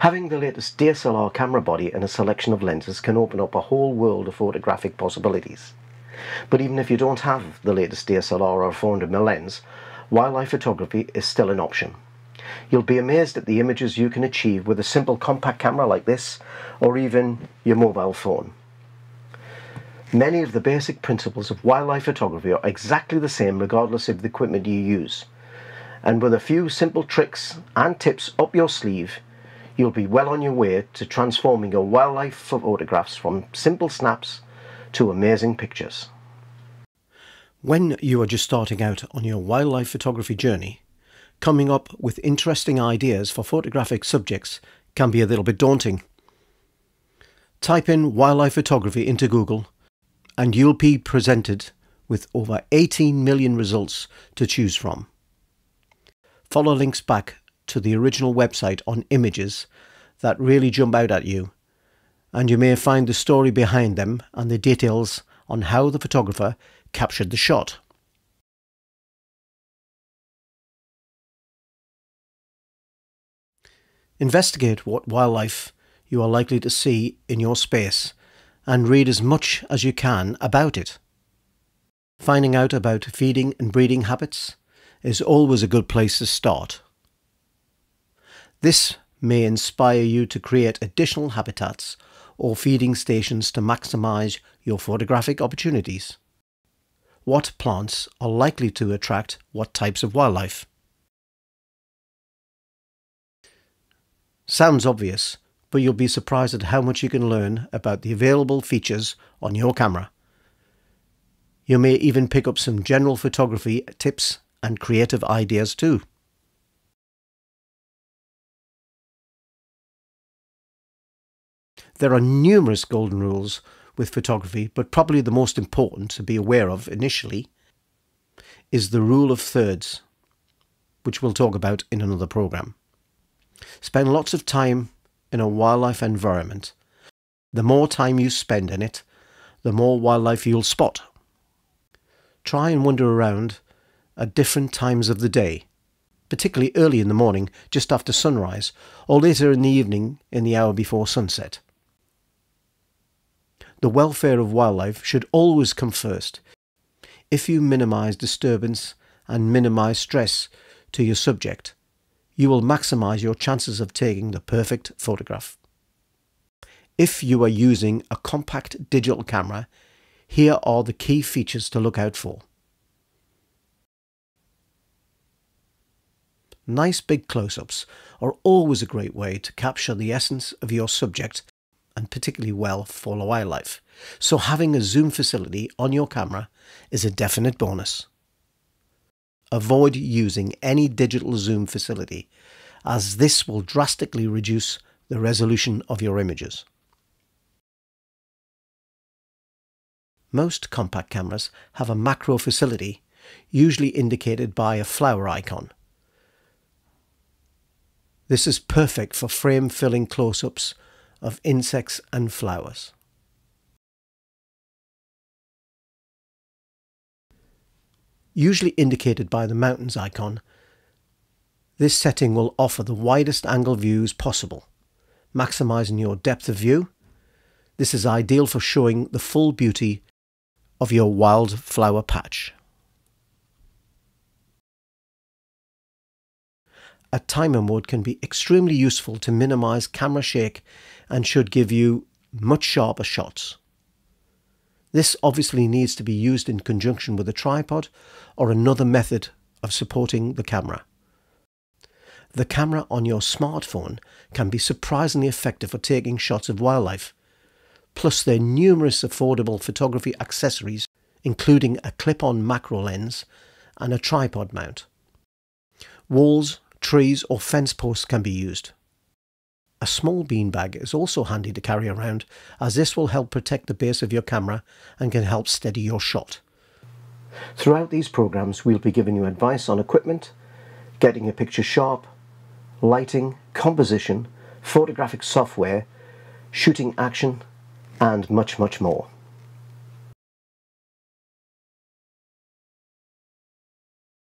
Having the latest DSLR camera body and a selection of lenses can open up a whole world of photographic possibilities. But even if you don't have the latest DSLR or 400mm lens, wildlife photography is still an option. You'll be amazed at the images you can achieve with a simple compact camera like this, or even your mobile phone. Many of the basic principles of wildlife photography are exactly the same regardless of the equipment you use. And with a few simple tricks and tips up your sleeve, you'll be well on your way to transforming your wildlife photographs from simple snaps to amazing pictures. When you are just starting out on your wildlife photography journey, coming up with interesting ideas for photographic subjects can be a little bit daunting. Type in wildlife photography into Google and you'll be presented with over 18 million results to choose from. Follow links back to the original website on images that really jump out at you, and you may find the story behind them and the details on how the photographer captured the shot. Investigate what wildlife you are likely to see in your space and read as much as you can about it. Finding out about feeding and breeding habits is always a good place to start. This may inspire you to create additional habitats or feeding stations to maximize your photographic opportunities. What plants are likely to attract what types of wildlife? Sounds obvious, but you'll be surprised at how much you can learn about the available features on your camera. You may even pick up some general photography tips and creative ideas too. There are numerous golden rules with photography, but probably the most important to be aware of initially is the rule of thirds, which we'll talk about in another program. Spend lots of time in a wildlife environment. The more time you spend in it, the more wildlife you'll spot. Try and wander around at different times of the day, particularly early in the morning, just after sunrise, or later in the evening in the hour before sunset. The welfare of wildlife should always come first. If you minimize disturbance and minimize stress to your subject, you will maximize your chances of taking the perfect photograph. If you are using a compact digital camera, here are the key features to look out for. Nice big close-ups are always a great way to capture the essence of your subject, and particularly well for wildlife. So having a zoom facility on your camera is a definite bonus. Avoid using any digital zoom facility, as this will drastically reduce the resolution of your images. Most compact cameras have a macro facility, usually indicated by a flower icon. This is perfect for frame-filling close-ups of insects and flowers. Usually indicated by the mountains icon, this setting will offer the widest angle views possible, maximizing your depth of view. This is ideal for showing the full beauty of your wildflower patch. A timer mode can be extremely useful to minimize camera shake and should give you much sharper shots. This obviously needs to be used in conjunction with a tripod or another method of supporting the camera. The camera on your smartphone can be surprisingly effective for taking shots of wildlife. Plus, there are numerous affordable photography accessories, including a clip-on macro lens and a tripod mount. Walls, trees or fence posts can be used. A small beanbag is also handy to carry around, as this will help protect the base of your camera and can help steady your shot. Throughout these programs, we'll be giving you advice on equipment, getting your picture sharp, lighting, composition, photographic software, shooting action, and much, much more.